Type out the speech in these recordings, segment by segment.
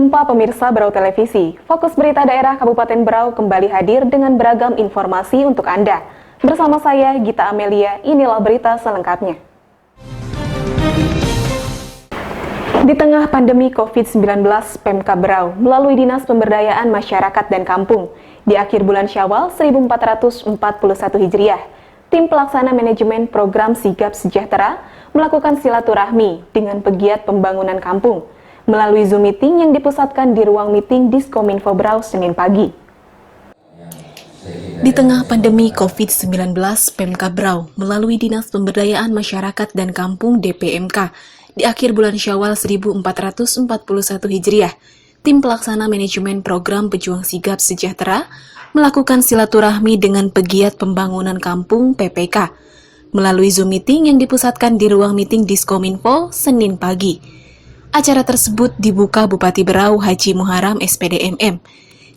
Jumpa pemirsa Berau Televisi, Fokus Berita Daerah Kabupaten Berau kembali hadir dengan beragam informasi untuk Anda. Bersama saya, Gita Amelia, inilah berita selengkapnya. Di tengah pandemi COVID-19, Pemkab Berau melalui Dinas Pemberdayaan Masyarakat dan Kampung, di akhir bulan Syawal 1441 Hijriah, tim pelaksana manajemen program Sigap Sejahtera melakukan silaturahmi dengan pegiat pembangunan kampung melalui Zoom meeting yang dipusatkan di ruang meeting Diskominfo Berau Senin pagi. Di tengah pandemi COVID-19, Pemkab Berau melalui Dinas Pemberdayaan Masyarakat dan Kampung DPMK di akhir bulan Syawal 1441 Hijriah, tim pelaksana manajemen program Pejuang Sigap Sejahtera melakukan silaturahmi dengan pegiat pembangunan kampung PPK melalui Zoom meeting yang dipusatkan di ruang meeting Diskominfo Senin pagi. Acara tersebut dibuka Bupati Berau Haji Muharam SPD MM,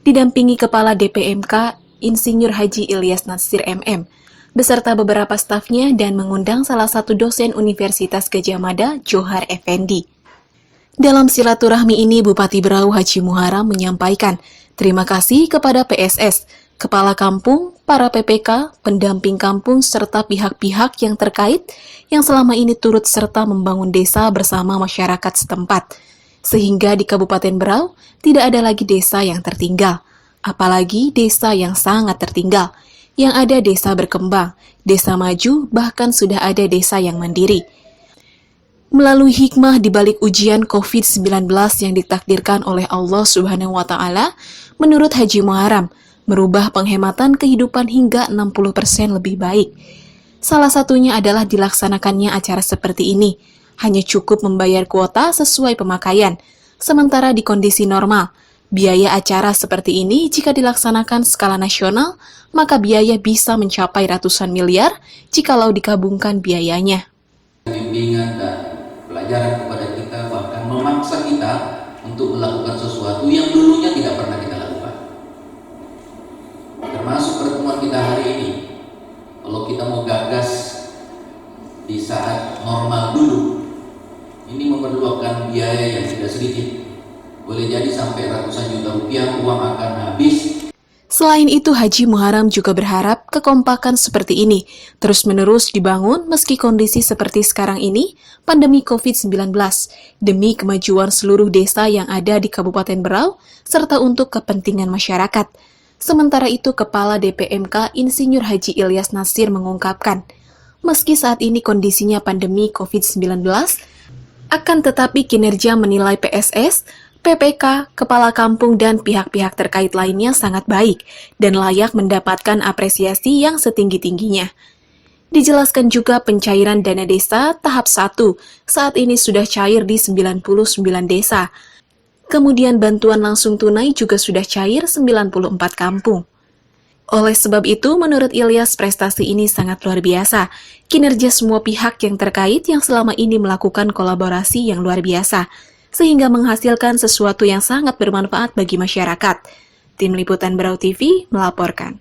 didampingi Kepala DPMK Insinyur Haji Ilyas Natsir MM, beserta beberapa stafnya dan mengundang salah satu dosen Universitas Gadjah Mada, Johar Effendi. Dalam silaturahmi ini, Bupati Berau Haji Muharam menyampaikan terima kasih kepada PSS, Kepala Kampung, para PPK, pendamping kampung, serta pihak-pihak yang terkait yang selama ini turut serta membangun desa bersama masyarakat setempat. Sehingga di Kabupaten Berau tidak ada lagi desa yang tertinggal, apalagi desa yang sangat tertinggal. Yang ada desa berkembang, desa maju, bahkan sudah ada desa yang mandiri. Melalui hikmah di balik ujian COVID-19 yang ditakdirkan oleh Allah Subhanahu wa Ta'ala, menurut Haji Muharam, merubah penghematan kehidupan hingga 60% lebih baik. Salah satunya adalah dilaksanakannya acara seperti ini, hanya cukup membayar kuota sesuai pemakaian. Sementara di kondisi normal, biaya acara seperti ini jika dilaksanakan skala nasional, maka biaya bisa mencapai ratusan miliar jikalau dikabungkan biayanya. Bimbingan dan pelajaran kepada kita, bahkan memaksa kita untuk melakukan sesuatu yang dulunya tidak pernah kita lakukan. Termasuk pertemuan kita hari ini. Kalau kita mau gagas di saat normal dulu, ini memerlukan biaya yang tidak sedikit. Boleh jadi sampai ratusan juta rupiah uang akan habis. Selain itu, Haji Muharam juga berharap kekompakan seperti ini terus-menerus dibangun meski kondisi seperti sekarang ini, pandemi COVID-19, demi kemajuan seluruh desa yang ada di Kabupaten Berau, serta untuk kepentingan masyarakat. Sementara itu, Kepala DPMK Insinyur Haji Ilyas Natsir mengungkapkan, meski saat ini kondisinya pandemi COVID-19, akan tetapi kinerja menilai PSS, PPK, Kepala Kampung, dan pihak-pihak terkait lainnya sangat baik dan layak mendapatkan apresiasi yang setinggi-tingginya. Dijelaskan juga pencairan dana desa tahap 1 saat ini sudah cair di 99 desa. Kemudian bantuan langsung tunai juga sudah cair 94 kampung. Oleh sebab itu, menurut Ilyas, prestasi ini sangat luar biasa. Kinerja semua pihak yang terkait yang selama ini melakukan kolaborasi yang luar biasa, sehingga menghasilkan sesuatu yang sangat bermanfaat bagi masyarakat. Tim Liputan Berau TV melaporkan.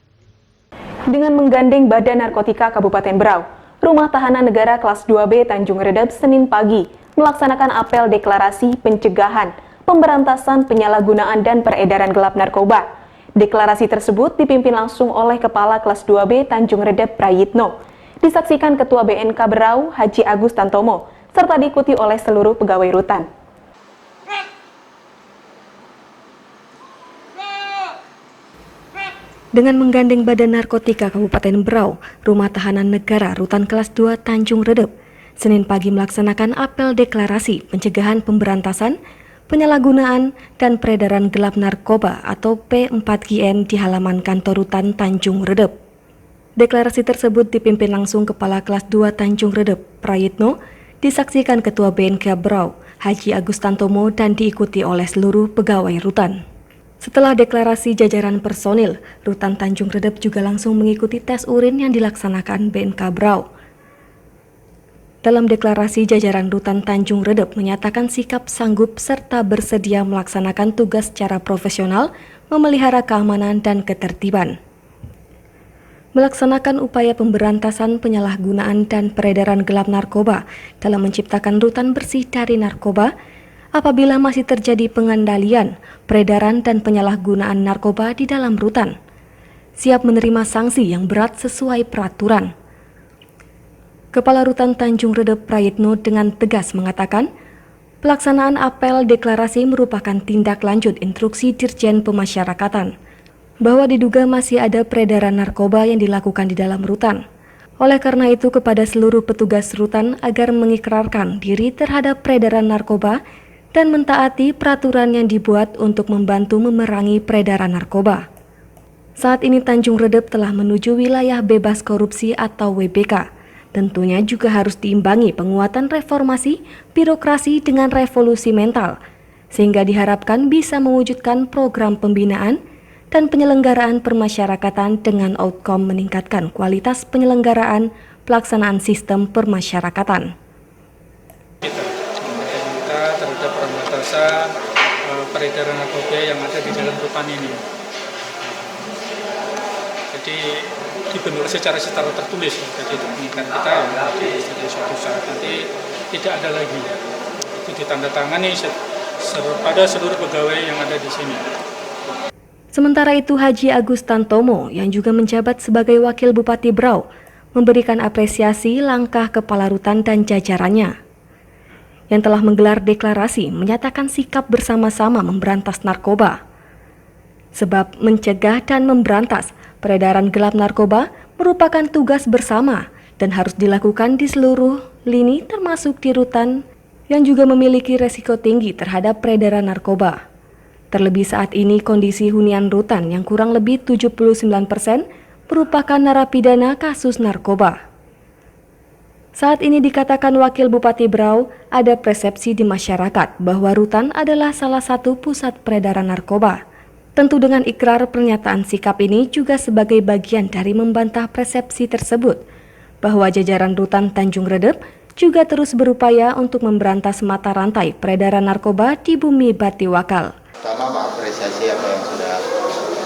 Dengan menggandeng Badan Narkotika Kabupaten Berau, Rumah Tahanan Negara Kelas 2B Tanjung Redep Senin pagi melaksanakan apel deklarasi pencegahan, pemberantasan penyalahgunaan dan peredaran gelap narkoba. Deklarasi tersebut dipimpin langsung oleh Kepala Kelas 2B Tanjung Redep Prayitno, disaksikan Ketua BNK Berau Haji Agus Tantomo, serta diikuti oleh seluruh pegawai rutan. Dengan menggandeng Badan Narkotika Kabupaten Berau, Rumah Tahanan Negara Rutan Kelas 2 Tanjung Redep, Senin pagi melaksanakan apel deklarasi pencegahan pemberantasan, penyalahgunaan, dan peredaran gelap narkoba atau P4GN di halaman kantor Rutan Tanjung Redep. Deklarasi tersebut dipimpin langsung Kepala Kelas 2 Tanjung Redep, Prayitno, disaksikan Ketua BNK Berau, Haji Agus Tantomo, dan diikuti oleh seluruh pegawai rutan. Setelah deklarasi jajaran personil, Rutan Tanjung Redep juga langsung mengikuti tes urin yang dilaksanakan BNK Berau. Dalam deklarasi, jajaran Rutan Tanjung Redep menyatakan sikap sanggup serta bersedia melaksanakan tugas secara profesional, memelihara keamanan dan ketertiban. Melaksanakan upaya pemberantasan penyalahgunaan dan peredaran gelap narkoba dalam menciptakan rutan bersih dari narkoba apabila masih terjadi pengendalian, peredaran dan penyalahgunaan narkoba di dalam rutan. Siap menerima sanksi yang berat sesuai peraturan. Kepala Rutan Tanjung Redep Prayitno dengan tegas mengatakan, pelaksanaan apel deklarasi merupakan tindak lanjut instruksi Dirjen Pemasyarakatan bahwa diduga masih ada peredaran narkoba yang dilakukan di dalam rutan. Oleh karena itu, kepada seluruh petugas rutan agar mengikrarkan diri terhadap peredaran narkoba dan mentaati peraturan yang dibuat untuk membantu memerangi peredaran narkoba. Saat ini Tanjung Redep telah menuju wilayah bebas korupsi atau WBK. Tentunya juga harus diimbangi penguatan reformasi birokrasi dengan revolusi mental, sehingga diharapkan bisa mewujudkan program pembinaan dan penyelenggaraan permasyarakatan dengan outcome meningkatkan kualitas penyelenggaraan pelaksanaan sistem permasyarakatan. Kita terhadap pemberantasan peredaran narkoba yang ada di dalam rutan ini. Jadi dibentuk secara tertulis, jadi itu mengingat kita ya, jadi suatu saat nanti tidak ada lagi. Itu ditandatangani pada seluruh pegawai yang ada di sini. Sementara itu Haji Agus Tantomo yang juga menjabat sebagai Wakil Bupati Berau memberikan apresiasi langkah Kepala Rutan dan jajarannya yang telah menggelar deklarasi menyatakan sikap bersama-sama memberantas narkoba. Sebab mencegah dan memberantas peredaran gelap narkoba merupakan tugas bersama dan harus dilakukan di seluruh lini termasuk di rutan yang juga memiliki resiko tinggi terhadap peredaran narkoba. Terlebih saat ini kondisi hunian rutan yang kurang lebih 79% merupakan narapidana kasus narkoba. Saat ini dikatakan Wakil Bupati Berau ada persepsi di masyarakat bahwa rutan adalah salah satu pusat peredaran narkoba. Tentu dengan ikrar pernyataan sikap ini juga sebagai bagian dari membantah persepsi tersebut bahwa jajaran rutan Tanjung Redep juga terus berupaya untuk memberantas mata rantai peredaran narkoba di bumi Batiwakal. Pertama mengapresiasi apa yang sudah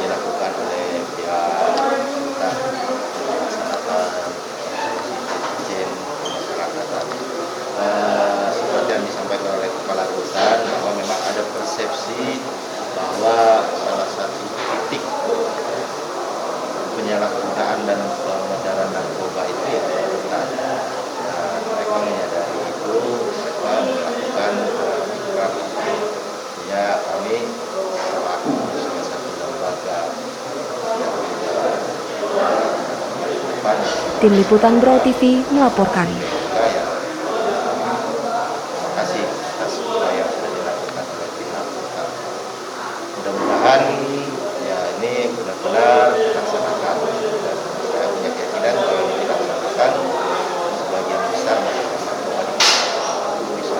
dilakukan oleh pihak kita melaksanakan Dirjen Pemasyarakatan. Seperti yang disampaikan oleh Kepala Rutan bahwa memang ada persepsi bahwa salah satu titik penyalahgunaan dan peredaran narkoba itu ya rutan. Dan mereka menyadari itu, mereka melakukan ikrar. Ya, kami selaku salah satu lembaga yang depan. Tim Liputan Berau TV melaporkan. Terima kasih atas upaya yang sudah dilakukan oleh pihak kita. Mudah-mudahan ya ini benar-benar dilaksanakan dan saya punya keyakinan kalau ini dilaksanakan sebagian besar masyarakat narkoba bisa.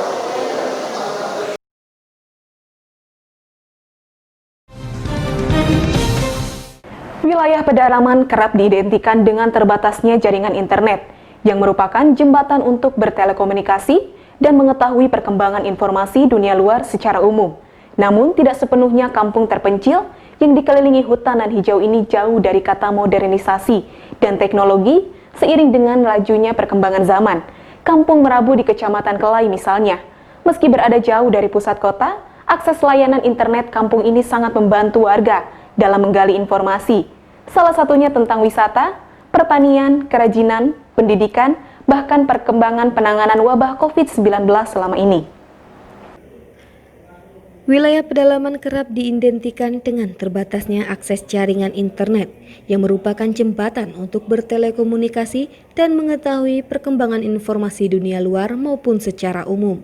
Wilayah pedalaman kerap diidentikan dengan terbatasnya jaringan internet, yang merupakan jembatan untuk bertelekomunikasi dan mengetahui perkembangan informasi dunia luar secara umum. Namun, tidak sepenuhnya kampung terpencil yang dikelilingi hutanan hijau ini jauh dari kata modernisasi dan teknologi seiring dengan lajunya perkembangan zaman. Kampung Merabu di Kecamatan Kelai misalnya, meski berada jauh dari pusat kota, akses layanan internet kampung ini sangat membantu warga dalam menggali informasi, salah satunya tentang wisata, pertanian, kerajinan, pendidikan, bahkan perkembangan penanganan wabah COVID-19 selama ini. Wilayah pedalaman kerap diidentikan dengan terbatasnya akses jaringan internet yang merupakan jembatan untuk bertelekomunikasi dan mengetahui perkembangan informasi dunia luar maupun secara umum.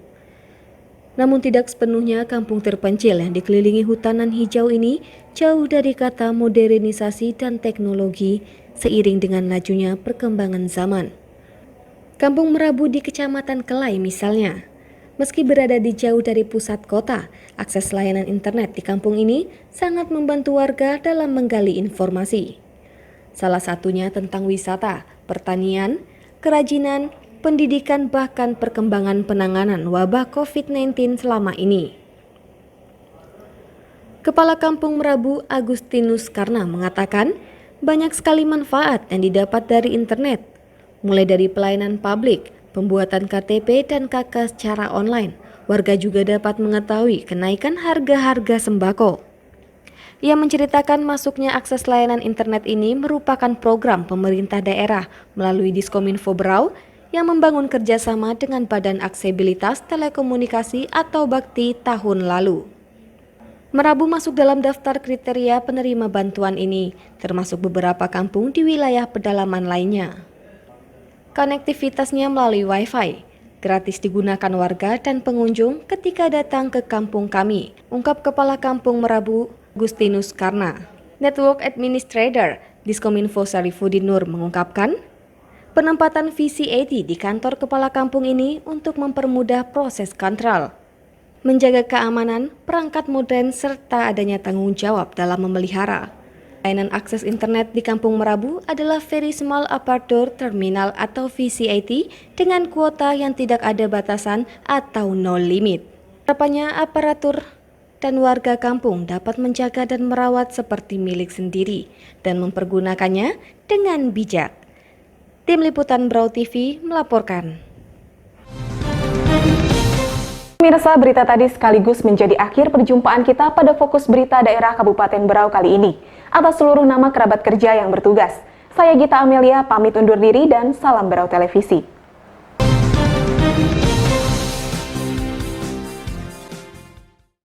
Namun tidak sepenuhnya kampung terpencil yang dikelilingi hutanan hijau ini jauh dari kata modernisasi dan teknologi seiring dengan lajunya perkembangan zaman. Kampung Merabu di Kecamatan Kelai misalnya, meski berada di jauh dari pusat kota, akses layanan internet di kampung ini sangat membantu warga dalam menggali informasi. Salah satunya tentang wisata, pertanian, kerajinan, pendidikan bahkan perkembangan penanganan wabah COVID-19 selama ini. Kepala Kampung Merabu Agustinus Karna mengatakan banyak sekali manfaat yang didapat dari internet, mulai dari pelayanan publik, pembuatan KTP dan KK secara online, Warga juga dapat mengetahui kenaikan harga-harga sembako. Ia menceritakan masuknya akses layanan internet ini merupakan program pemerintah daerah melalui Diskominfo Berau yang membangun kerjasama dengan Badan Aksesibilitas Telekomunikasi atau Bakti tahun lalu. Merabu masuk dalam daftar kriteria penerima bantuan ini, termasuk beberapa kampung di wilayah pedalaman lainnya. Konektivitasnya melalui Wi-Fi, gratis digunakan warga dan pengunjung ketika datang ke kampung kami, ungkap Kepala Kampung Merabu Agustinus Karna. Network Administrator Diskominfo Sarifudin Nur mengungkapkan, penempatan VCAT di kantor kepala kampung ini untuk mempermudah proses kontrol, menjaga keamanan, perangkat modern, serta adanya tanggung jawab dalam memelihara. Layanan akses internet di Kampung Merabu adalah Very Small Aperture Terminal atau VCAT dengan kuota yang tidak ada batasan atau no limit. Harapannya aparatur dan warga kampung dapat menjaga dan merawat seperti milik sendiri dan mempergunakannya dengan bijak. Tim Liputan Berau TV melaporkan. Pemirsa, berita tadi sekaligus menjadi akhir perjumpaan kita pada Fokus Berita Daerah Kabupaten Berau kali ini. Atas seluruh nama kerabat kerja yang bertugas, saya Gita Amelia pamit undur diri dan salam Berau Televisi.